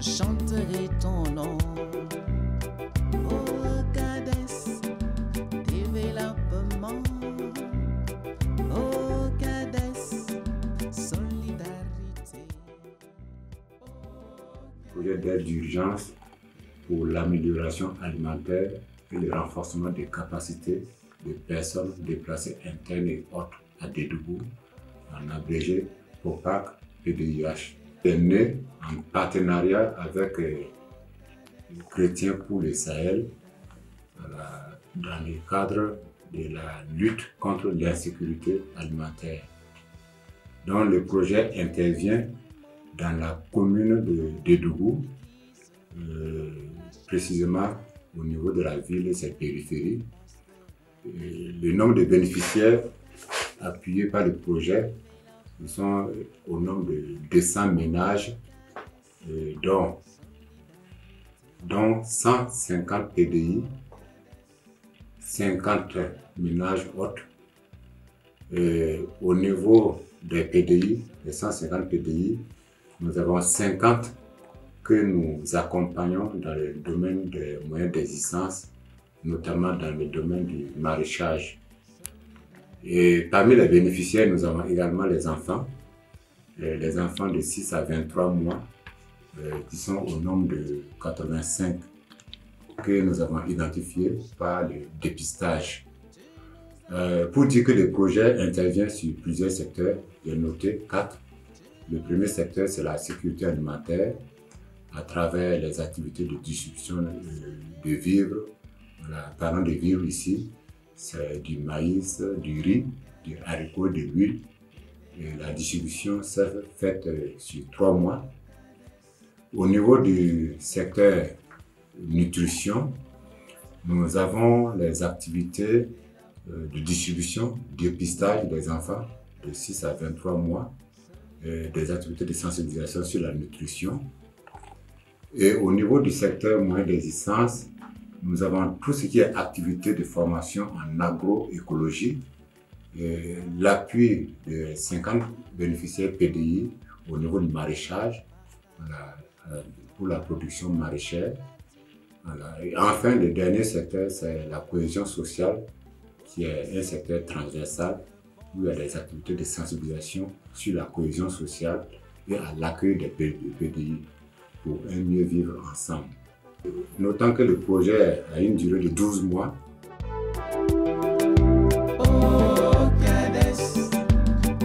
chanterai ton nom. Oh Cades, développement. Oh Cades, solidarité. Projet d'aide d'urgence pour l'amélioration alimentaire et le renforcement des capacités des personnes déplacées internes et autres à Dédougou, en abrégé POPAC PDIH. C'est né en partenariat avec Chrétiens pour le Sahel dans le cadre de la lutte contre l'insécurité alimentaire. Donc le projet intervient dans la commune de Dédougou, précisément au niveau de la ville et ses périphéries. Le nombre de bénéficiaires appuyés par le projet sont au nombre de 200 ménages, dont 150 PDI, 50 ménages autres. Au niveau des PDI, les 150 PDI, nous avons 50 que nous accompagnons dans le domaine des moyens d'existence, notamment dans le domaine du maraîchage. Et parmi les bénéficiaires, nous avons également les enfants de 6 à 23 mois, qui sont au nombre de 85 que nous avons identifiés par le dépistage. Pour dire que le projet intervient sur plusieurs secteurs, j'ai noté 4. Le premier secteur, c'est la sécurité alimentaire, à travers les activités de distribution de vivres. Voilà, parlant de vivres ici, c'est du maïs, du riz, du haricot, de l'huile. La distribution s'est faite sur 3 mois. Au niveau du secteur nutrition, nous avons les activités de distribution, dépistage des enfants de 6 à 23 mois, des activités de sensibilisation sur la nutrition. Et au niveau du secteur moyen d'existence, nous avons tout ce qui est activité de formation en agroécologie, l'appui de 50 bénéficiaires PDI au niveau du maraîchage, pour la production maraîchère. Et enfin, le dernier secteur, c'est la cohésion sociale, qui est un secteur transversal où il y a des activités de sensibilisation sur la cohésion sociale et à l'accueil des PDI pour un mieux vivre ensemble. Notons que le projet a une durée de 12 mois. Oh Cades,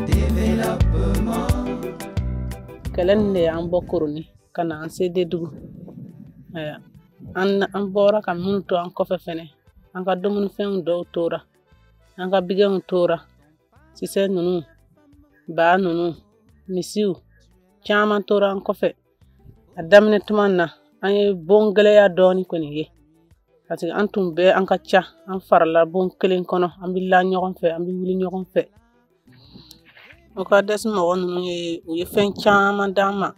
développement. Kelen ne an bokuruni kana an se Dédougou. An bora kam mun to an kofe fene. An ka domun fen do tora. An ka bigen tora. Sise nunu, ba nunu, misiu. Chaman tora an kofe. Adamne tumanna an ye bon geleya doni koni ye. Parce que an tun bɛ an ka ca an farala bon kelen kɔnɔ an bɛ la ɲɔgɔn fɛ an bɛ wuli ɲɔgɔn fɛ. O ka dɛsɛ mɔgɔ ninnu ye u ye fɛn caman d'an ma.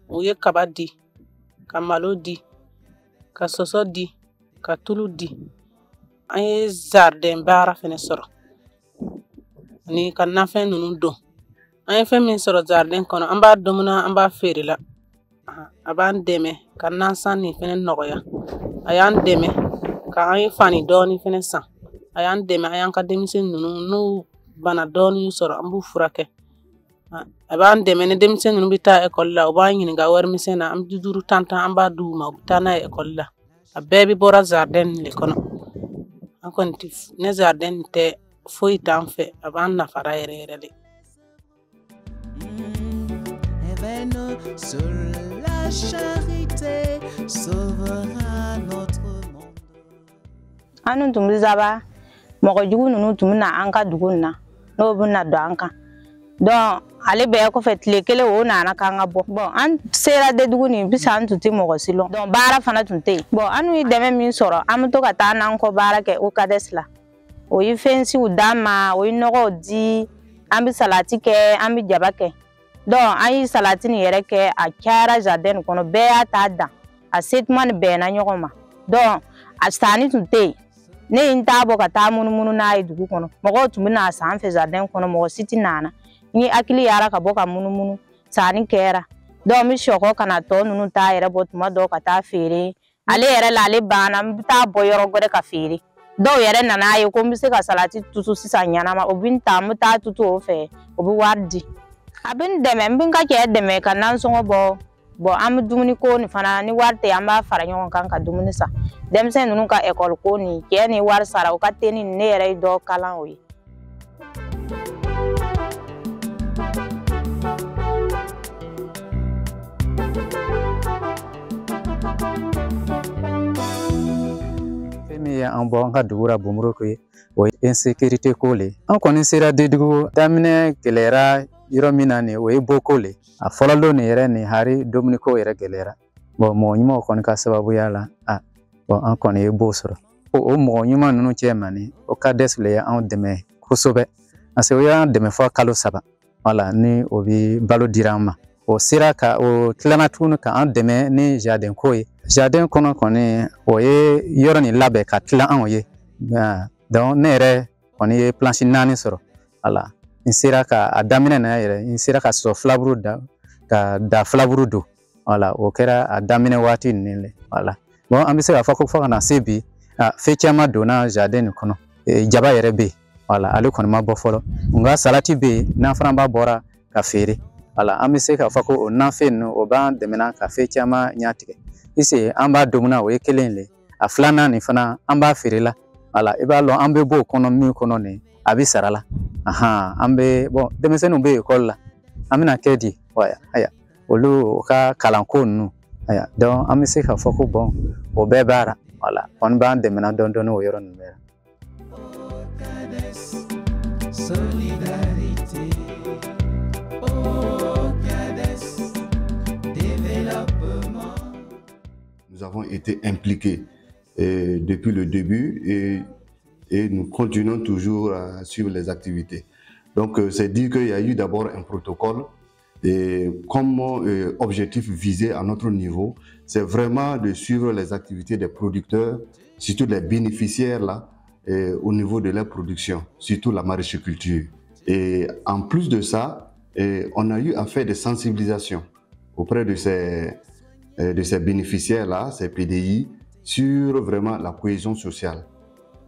U ye kaba di, ka malo di, ka sɔsɔ di, ka tulu di. An ye jardin baara fɛnɛ sɔrɔ ani ka nafɛn ninnu don. An ye fɛn min sɔrɔ jardin kɔnɔ an b'a domina an b'a feere la. A b'an dɛmɛ ka nansan nin fɛnɛ nɔgɔya. A y'an dɛmɛ ka an ye fani dɔɔni fɛnɛ san. A y'an dɛmɛ a y'an ka denmisɛn ninnu n'u bana dɔɔni sɔrɔ an b'u furakɛ. A b'an dɛmɛ ni denmisɛn ninnu bɛ taa école la u b'an ɲininka wari misɛn na an bɛ 5 tantan an b'a d'u ma u bɛ taa n'a ye école la. A bɛɛ bɛ bɔra jardin nin de kɔnɔ. An kɔni tɛ ne jardin nin tɛ foyi t'an fɛ a b'an nafara yɛrɛ yɛrɛ de. Sur la charité sauvera notre monde. Anu tumbi zaba mɔgɔ jugu ninnu tun bɛna an ka dugu na n'o bɛna don an kan. Donc ale bɛɛ kɔfɛ tile kelen o nana k'an ka bɔ. Bon an sera Dédougou nin bisa an tun tɛ mɔgɔ si lɔn. Donc baara fana tun tɛ yen. Bon an ye dɛmɛ min sɔrɔ an bɛ to ka taa n'an kɔ baara kɛ o Cades la. O ye fɛnsiw d'an ma, o ye nɔgɔw di, an bɛ salati kɛ, an bɛ jaba kɛ. Donc an ye salati nin yɛrɛ kɛ a cayara jardin nin kɔnɔ bɛɛ y'a ta dan. A se tuma nin bɛnna ɲɔgɔn ma. Donc a sanni tun tɛ yen. Ne ye n t'a bɔ ka taa munumunu n'a ye dugu kɔnɔ. Mɔgɔw tun bɛ n'a san fɛ jardin kɔnɔ mɔgɔ si tɛ nana. N ye hakili yara ka bɔ ka munumunu sanni kɛra. do mi shoko kana to nunu ta yere bot ma do ka ta fere ale yere la ale bana mi ta boyoro gode ka fere do yere nana ayi ko mi se ka salati tutu sisa nyana ma obin ta mu ta tutu o fe obi wardi abin deme mbin ka ke deme kan nan so bo am dumuni ko ni fana ni warte amba fara nyon kan ka dumuni sa dem sen nunu ka école ko ni ke ni war sara o ka teni ne yere do kalan oyi. En bon ka dugura bumuro ko o insécurité ko le an koni sera de dugu damine gelera yoro minane o boko le a folalo ne yere ni hari dominico yere gelera bo mo nyimo kon ka sababu yala bo an koni bosoro o mo nyima nunu chemani o ka desle an deme kusobe ase o ya deme fo kalo saba wala ni o bi balo dirama o sera ka o tlana tunu ka an deme ni jardin ko jardin kono koni o ye yoro ni labe ka tla an o ye donc ne yɛrɛ kɔni ye planche naani sɔrɔ ala n sera ka a daminɛ na yɛrɛ n sera ka sɔrɔ filaburu ka da filaburu don wala o kɛra a daminɛ waati ninnu le wala bon an bɛ se k'a fɔ ko fo ka na se bi fɛn caman donna jardin nin kɔnɔ jaba yɛrɛ bɛ yen wala ale kɔni ma bɔ fɔlɔ nka salati bɛ yen n'an fana b'a bɔra ka feere wala an bɛ se k'a fɔ ko o nafɛn ninnu o b'an dɛmɛna ka fɛn caman ɲatigɛ ise an b'a domina o ye kelen le a filanan nin fana an b'a feere la ala i b'a lɔn an bɛ bɔ kɔnɔ min kɔnɔ nin a bɛ sara la an bɛ bon denmisɛnninw bɛ école la an bɛna kɛ di aya olu ka kalanko ninnu aya donc an bɛ se k'a fɔ ko bon o bɛɛ b'ara wala kɔni b'an dɛmɛna dɔɔni o yɔrɔ ninnu bɛɛ la. Solidarité, développement. Nous avons été impliqués depuis le début et nous continuons toujours à suivre les activités. Donc c'est dire qu'il y a eu d'abord un protocole et comme objectif visé à notre niveau, c'est vraiment de suivre les activités des producteurs, surtout les bénéficiaires là, au niveau de leur production, surtout la maraîchiculture. Et en plus de ça, on a eu à faire des sensibilisations auprès de ces bénéficiaires là, ces PDI, sur vraiment la cohésion sociale.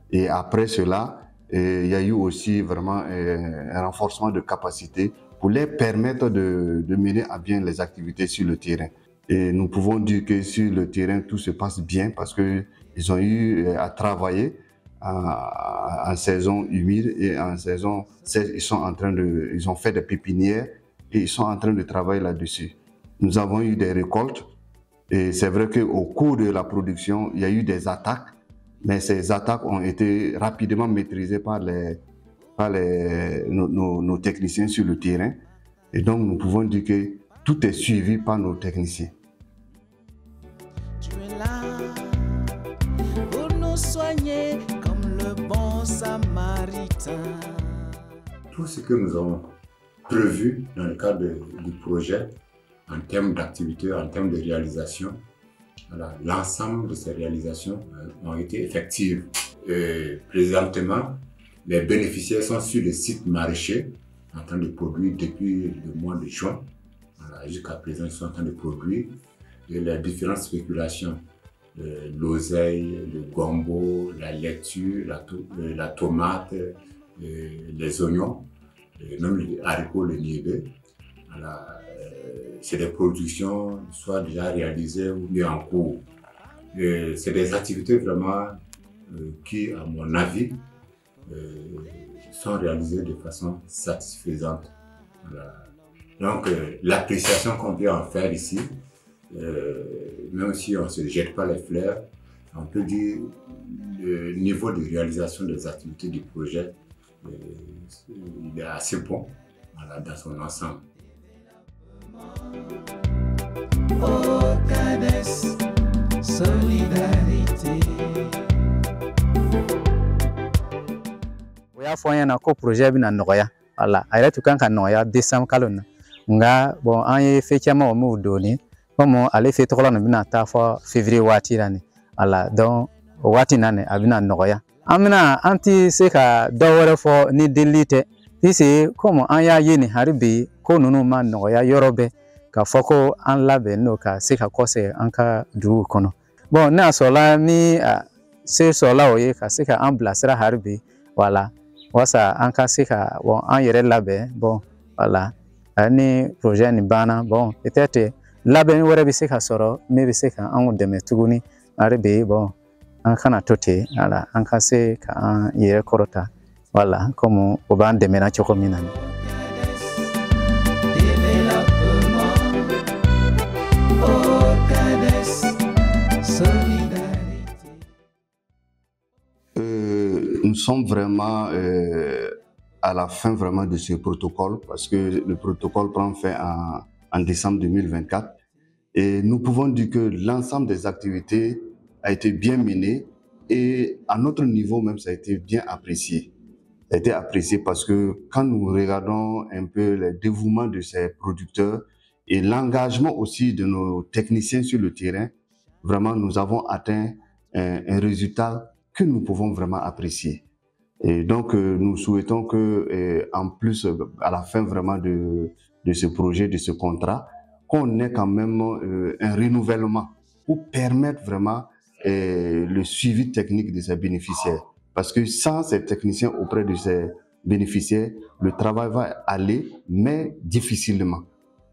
Et après cela, il y a eu aussi vraiment un renforcement de capacité pour les permettre de mener à bien les activités sur le terrain. Et nous pouvons dire que sur le terrain, tout se passe bien parce qu'ils ont eu à travailler en saison humide et en saison sèche. Ils ont fait des pépinières et ils sont en train de travailler là-dessus. Nous avons eu des récoltes. Et c'est vrai qu'au cours de la production, il y a eu des attaques, mais ces attaques ont été rapidement maîtrisées par nos techniciens sur le terrain. Et donc, nous pouvons dire que tout est suivi par nos techniciens. Tu es là pour nous soigner comme le bon samaritain. Tout ce que nous avons prévu dans le cadre du projet, en termes d'activité, en termes de réalisation, voilà, l'ensemble de ces réalisations ont été effectives. Présentement, les bénéficiaires sont sur le site maraîcher en train de produire depuis le mois de juin. Voilà, jusqu'à présent, ils sont en train de produire. Et les différentes spéculations, l'oseille, le gombo, la laitue, la tomate, les oignons, et même les haricots, le niébé. Voilà, c'est des productions soit déjà réalisées ou bien en cours. C'est des activités vraiment qui, à mon avis, sont réalisées de façon satisfaisante. Voilà. Donc, l'appréciation qu'on peut en faire ici, même si on ne se jette pas les fleurs, on peut dire le niveau de réalisation des activités du projet il est assez bon, voilà, dans son ensemble. Solidarité. O y'a fɔ an ɲɛna ko projet bɛna nɔgɔya wala a yɛrɛ tun kan ka nɔgɔya décembre kalo na nka bon an ye fɛn caman o m'o donni comme ale fɛn tɔgɔla nin bɛna taa fɔ février waati la nin wala donc o waati na nin a bɛna nɔgɔya an ti se ka dɔ wɛrɛ fɔ ni delili tɛ puisque comme an y'a ye nin hali bi ko ninnu ma nɔgɔya yɔrɔ bɛɛ k'a fɔ ko an labɛn n'o ka se ka kɔsɛ an ka duguw kɔnɔ. Bon n'a sɔrɔla ni se sɔrɔla o ye ka se ka an bilasira hali bi wala wasa an ka se ka an yɛrɛ labɛn wala ni projet nin banna peut-être labɛn wɛrɛ bɛ se ka sɔrɔ min bɛ se ka anw dɛmɛ tuguni hali bi an kana to ten wala an ka se ka an yɛrɛ kɔrɔta wala comme o b'an dɛmɛna cogo min na. Nous sommes vraiment à la fin vraiment de ce protocole parce que le protocole prend fin en décembre 2024 et nous pouvons dire que l'ensemble des activités a été bien mené et à notre niveau même ça a été bien apprécié. Ça a été apprécié parce que quand nous regardons un peu le dévouement de ces producteurs et l'engagement aussi de nos techniciens sur le terrain, vraiment nous avons atteint un résultat que nous pouvons vraiment apprécier. Et donc nous souhaitons que en plus à la fin vraiment de ce projet, de ce contrat, qu'on ait quand même un renouvellement pour permettre vraiment le suivi technique de ces bénéficiaires. Parce que sans ces techniciens auprès de ces bénéficiaires, le travail va aller, mais difficilement.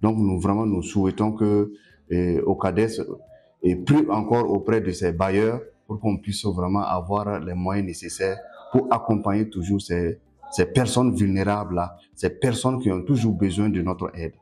Donc nous souhaitons que au CADES et plus encore auprès de ces bailleurs pour qu'on puisse vraiment avoir les moyens nécessaires pour accompagner toujours ces personnes vulnérables là, ces personnes qui ont toujours besoin de notre aide.